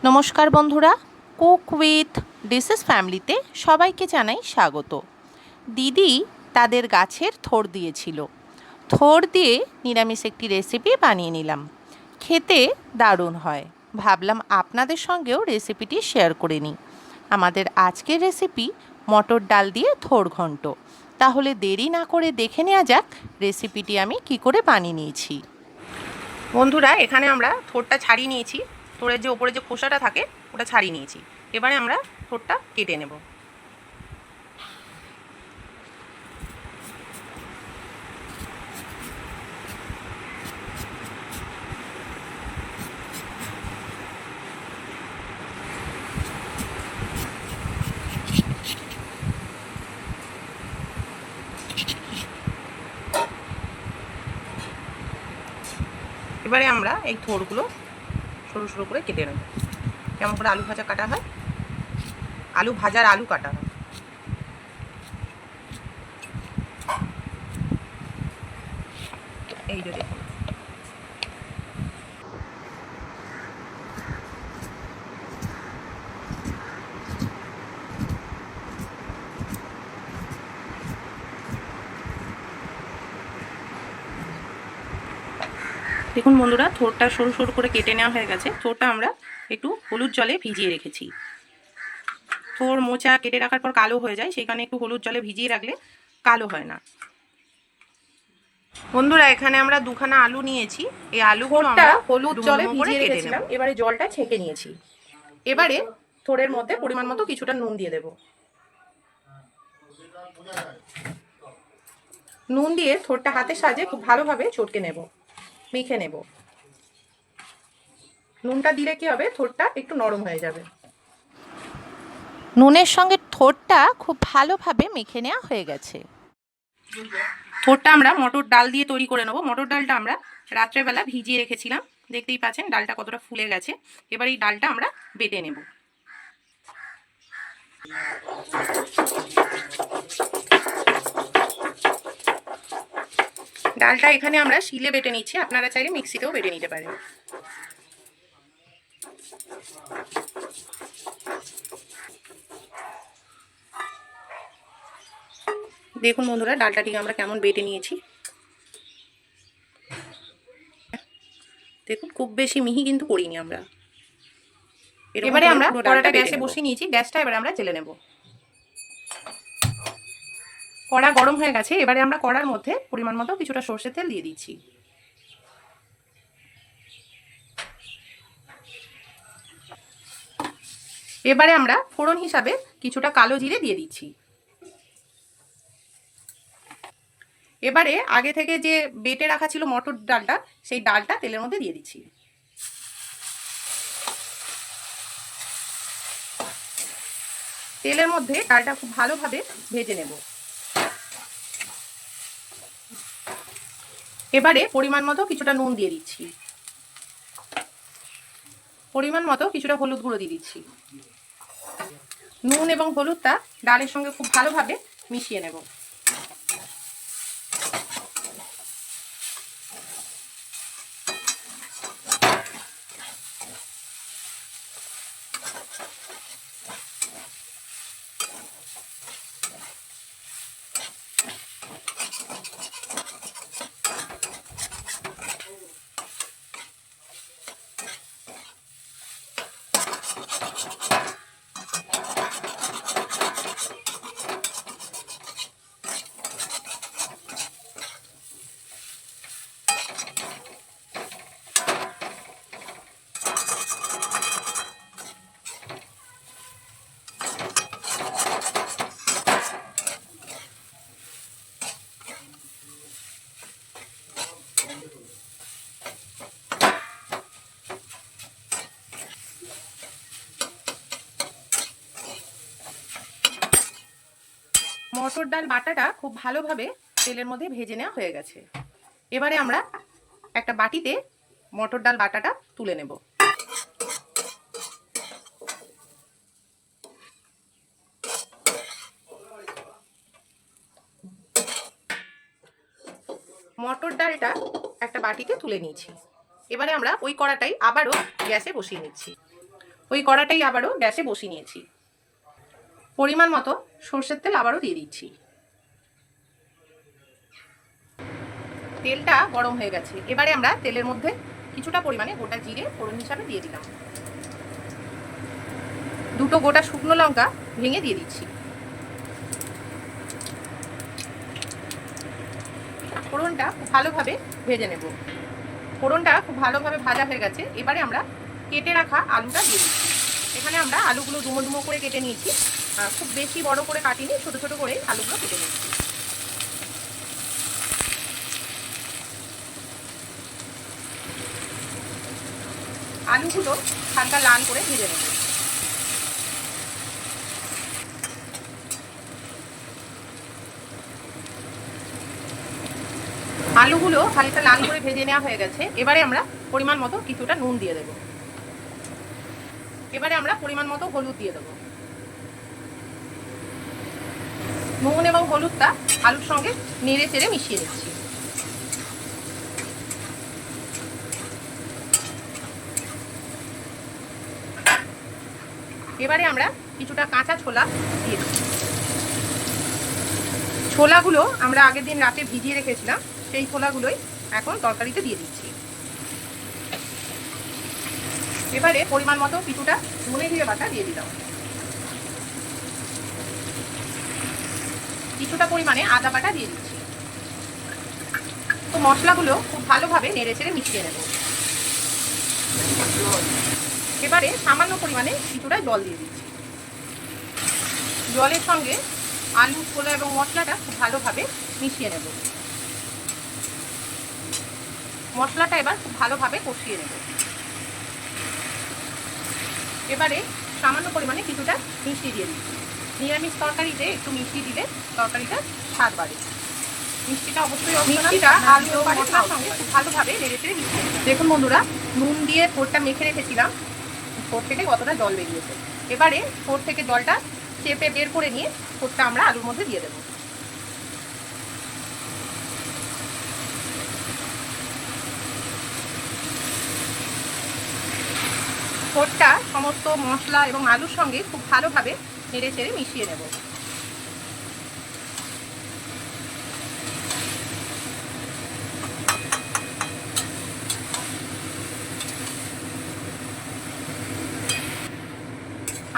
নমস্কার বন্ধুরা, cook with dishes ফ্যামিলিতে সবাইকে জানাই স্বাগত। দিদি তাদের গাছের থোর দিয়েছিল। থোর দিয়ে নিরামিষ একটি রেসিপি বানিয়ে নিলাম। খেতে দারুণ হয়। ভাবলাম আপনাদের সঙ্গেও রেসিপিটি শেয়ার করে নিই। আমাদের আজকের রেসিপি মটর ডাল দিয়ে থোর ঘন্ট। তাহলে দেরি না করে দেখে নেওয়া যাক রেসিপিটি আমি কি করে বানিয়ে নিয়েছি। বন্ধুরা, এখানে আমরা থোরটা ছাড়িয়ে নিয়েছি। থোরের যে ওপরে যে খোসাটা থাকে ওটা ছাড়িয়ে নিয়েছি। এবারে আমরা থোরটা কেটে নেব। এবারে আমরা এই থোরগুলো সরু সরু করে কেটে নেব। কেমন করে আলু ভাজা কাটা হয়, আলু ভাজার আলু কাটা হয়। এই যে দেখুন, দেখুন বন্ধুরা, থোরটা সরু সরু করে কেটে নেওয়া হয়ে গেছে। থোরটা আমরা একটু হলুদ জলে ভিজিয়ে রেখেছি। থোর মোচা কেটে রাখার পর কালো হয়ে যায়, সেখানে একটু হলুদ জলে ভিজিয়ে রাখলে কালো হয় না। বন্ধুরা, এখানে আমরা দুখানা আলু নিয়েছি। এই আলুগুলো আমরা হলুদ জলে ভিজিয়ে রেখেছিলাম। এবারে জলটা ছেঁকে নিয়েছি। এবারে থোরের মধ্যে পরিমাণ মতো কিছুটা নুন দিয়ে দেব। নুন দিয়ে থোরটা হাতের সাহায্যে খুব ভালোভাবে চটকে নেব, মেখে নেব। নুনটা দিলে কি হবে, থোরটা একটু নরম হয়ে যাবে। নুনের সঙ্গে থোরটা খুব ভালোভাবে মেখে নেওয়া হয়ে গেছে। থোরটা আমরা মটর ডাল দিয়ে তৈরি করে নেব। মটর ডালটা আমরা রাত্রেবেলা ভিজিয়ে রেখেছিলাম। দেখতেই পাচ্ছেন ডালটা কতটা ফুলে গেছে। এবার এই ডালটা আমরা বেটে নেব। ডালটা এখানে আমরা শিলে বেটে নিচ্ছি, আপনারা চাইলে মিক্সিতেও বেটে নিতে পারেন। দেখুন বন্ধুরা, ডালটাটিকে আমরা কেমন বেটে নিয়েছি। দেখুন, খুব বেশি মিহি কিন্তু করিনি আমরা। এবারে আমরা কড়াটা গ্যাসে বসিয়ে নিয়েছি। গ্যাসটা এবারে আমরা জ্বেলে নেব। কড়া গরম হয়ে গেছে। এবারে আমরা কড়ার মধ্যে পরিমাণ মতো কিছুটা সরষের তেল দিয়ে দিচ্ছি। এবারে আমরা ফোড়ন হিসাবে কিছুটা কালো জিরে দিয়ে দিচ্ছি। এবারে আগে থেকে যে বেটে রাখা ছিল মটর ডালটা, সেই ডালটা তেলের মধ্যে দিয়ে দিচ্ছি। তেলের মধ্যে ডালটা খুব ভালোভাবে ভেজে নেব। এবারে পরিমাণ মতো কিছুটা নুন দিয়ে দিচ্ছি। পরিমাণ মতো কিছুটা হলুদ গুঁড়ো দিয়ে দিচ্ছি। নুন এবং হলুদটা ডালের সঙ্গে খুব ভালোভাবে মিশিয়ে নেব। মটর ডাল বাটাটা খুব ভালোভাবে তেলের মধ্যে ভেজে নেওয়া হয়ে গেছে। এবারে আমরা একটা বাটিতে মটর ডাল বাটাটা তুলে নেব। মটর ডালটা একটা বাটিতে তুলে নিয়েছি। এবারে আমরা ওই কড়াটাই আবারও গ্যাসে বসিয়ে নিচ্ছি। ওই কড়াটাই আবারও গ্যাসে বসিয়ে নিয়েছি। পরিমাণ মতো সর্ষের তেল আবারও দিয়ে দিচ্ছি। তেলটা গরম হয়ে গেছে, এবারে আমরা তেলের মধ্যে কিছুটা পরিমাণে গোটা জিরে ফোড়ন হিসাবে দিয়ে দিলাম। দুটো গোটা শুকনো লঙ্কা ভেঙে দিয়ে দিচ্ছি। ফোড়নটা খুব ভালোভাবে ভেজে নেব। ফোড়নটা খুব ভালোভাবে ভাজা হয়ে গেছে, এবারে আমরা কেটে রাখা আলুটা দিয়ে দিচ্ছি। এখানে আমরা আলুগুলো ডুমো ডুমো করে কেটে নিয়েছি, খুব বেশি বড় করে কাটিনি, ছোট ছোট করে আলুগুলো কেটে নিচ্ছি। আলুগুলো হালকা লাল করে ভেজে নেব। আলুগুলো হালকা লাল করে ভেজে নেওয়া হয়ে গেছে, এবারে আমরা পরিমাণ মতো কিছুটা নুন দিয়ে দেব। এবারে আমরা পরিমাণ মতো হলুদ দিয়ে দেব। নুন এবং হলুদটা আলুর সঙ্গে নেড়ে চেড়ে মিশিয়ে নিচ্ছি। এবারে আমরা কিছুটা কাঁচা ছোলা দিয়ে দেব। ছোলাগুলো আমরা আগের দিন রাতে ভিজিয়ে রেখেছিলাম, সেই ছোলাগুলোই এখন তরকারিতে দিয়ে দিচ্ছি। এবারে পরিমাণ মতো কিছুটা ধনে জিরে বাটা দিয়ে দিলাম। কিছুটা পরিমাণে আদা বাটা দিয়ে দিচ্ছি। তো মশলাগুলো খুব ভালোভাবে নেড়ে চেড়ে মিশিয়ে নেব। এবারে সামান্য পরিমাণে কিছুটা জল দিয়ে দিচ্ছি। জলের সঙ্গে আলু, ছোলা এবং মশলাটা খুব ভালোভাবে মিশিয়ে নেব। মশলাটা এবার খুব ভালোভাবে কষিয়ে নেব। এবারে সামান্য পরিমাণে কিছুটা মিষ্টি দিয়ে দিচ্ছি। নিরামিষ তরকারিতে একটু মিষ্টি দিলে তরকারিটা স্বাদ বাড়ে। মিষ্টিটা অবশ্যই মিষ্টিটা আলু ও মশলার সঙ্গে খুব ভালোভাবে নেড়ে চেড়ে মিশিয়ে নেব। দেখুন বন্ধুরা, নুন দিয়ে থোরটা মেখে রেখেছিলাম, থোর থেকে কতটা জল বেরিয়েছে। এবারে থোর থেকে জলটা চেপে বের করে নিয়ে থোরটা আমরা আলুর মধ্যে দিয়ে দেবো। থোরটা সমস্ত মশলা এবং আলুর সঙ্গে খুব ভালোভাবে নেড়ে চেড়ে মিশিয়ে নেব।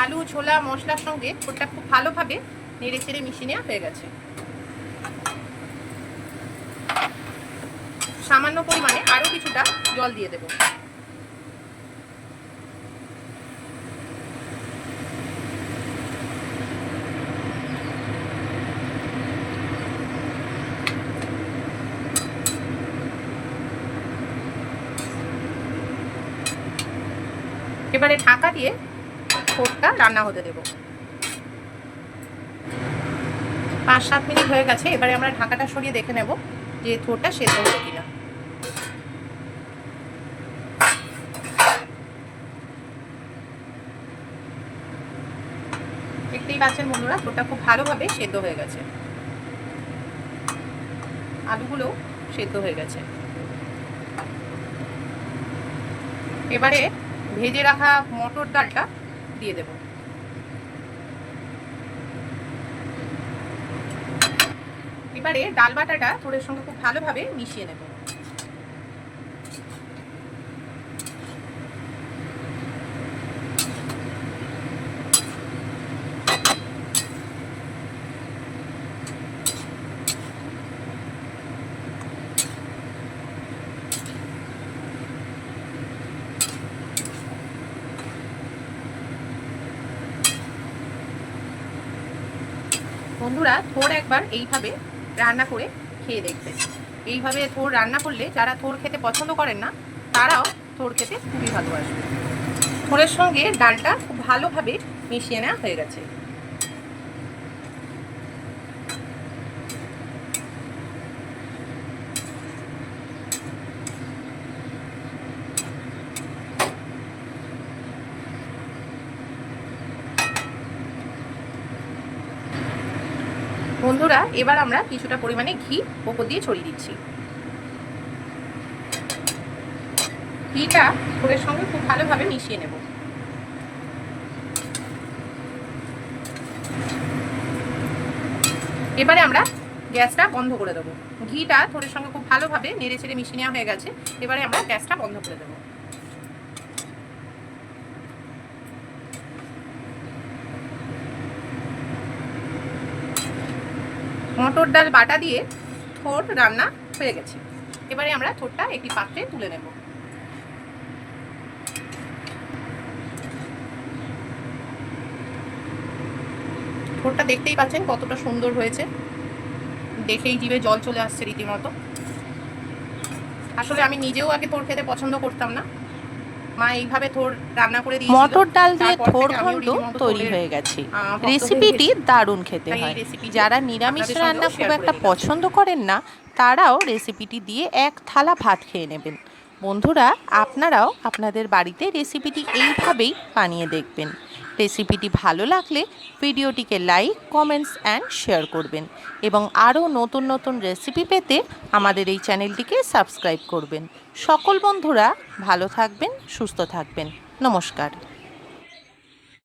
আলু, ছোলা, মশলার সঙ্গে থোরটা খুব ভালোভাবে নেড়ে চেড়ে মিশিয়ে নেওয়া হয়ে গেছে। সামান্য পরিমাণে আরও কিছুটা জল দিয়ে দেব। এবারে ঢাকা দিয়ে থোরটা রান্না হতে দেব। 5-7 মিনিট হয়ে গেছে, এবারে আমরা ঢাকাটা সরিয়ে দেখে নেব যে থোরটা সেদ্ধ হলো কিনা। দেখতেই পাচ্ছেন বন্ধুরা, থোরটা খুব ভালোভাবে সেদ্ধ হয়ে গেছে। আলুগুলো সেদ্ধ হয়ে গেছে। এবারে ভেজে রাখা মটর ডালটা দিয়ে দেব। এবারে ডাল বাটাটা থোরের সঙ্গে খুব ভালোভাবে মিশিয়ে নেব। বন্ধুরা, থোর একবার এইভাবে রান্না করে খেয়ে দেখবেন। এইভাবে থোর রান্না করলে যারা থোর খেতে পছন্দ করেন না, তারাও থোর খেতে খুবই ভালোবাসবে। থোরের সঙ্গে ডালটা খুব ভালোভাবে মিশিয়ে নেওয়া হয়ে গেছে। বন্ধুরা, এবার আমরা কিছুটা পরিমাণে ঘি ওপর দিয়ে ছড়িয়ে দিচ্ছি। ঘিটা থোরের সঙ্গে খুব ভালোভাবে মিশিয়ে নেব। এবারে আমরা গ্যাসটা বন্ধ করে দেবো। ঘিটা থোড়ের সঙ্গে খুব ভালোভাবে নেড়ে চেড়ে মিশিয়ে নেওয়া হয়ে গেছে। এবারে আমরা গ্যাসটা বন্ধ করে দেবো। মটর ডাল বাটা দিয়ে থোর রান্না হয়ে গেছে। এবারে আমরা থোরটা একটি পাত্রে তুলে নেব। থোরটা দেখতেই পাচ্ছেন কতটা সুন্দর হয়েছে, দেখেই জিভে জল চলে আসছে রীতিমতো। আসলে আমি নিজেও আগে থোর খেতে পছন্দ করতাম না, মা এইভাবে থোর রান্না করে দিয়েছিল। মটর ডাল দিয়ে থোর ঘন্ট তৈরি হয়ে গেছে। রেসিপিটি দারুণ খেতে হয়। যারা নিরামিষ রান্না খুব একটা পছন্দ করেন না, তারাও রেসিপিটি দিয়ে এক থালা ভাত খেয়ে নেবেন। বন্ধুরা, আপনারাও আপনাদের বাড়িতে রেসিপিটি এইভাবেই বানিয়ে দেখবেন। রেসিপিটি ভালো লাগলে ভিডিওটিকে লাইক, কমেন্টস অ্যান্ড শেয়ার করবেন এবং আরও নতুন নতুন রেসিপি পেতে আমাদের এই চ্যানেলটিকে সাবস্ক্রাইব করবেন। সকল বন্ধুরা ভালো থাকবেন, সুস্থ থাকবেন। নমস্কার।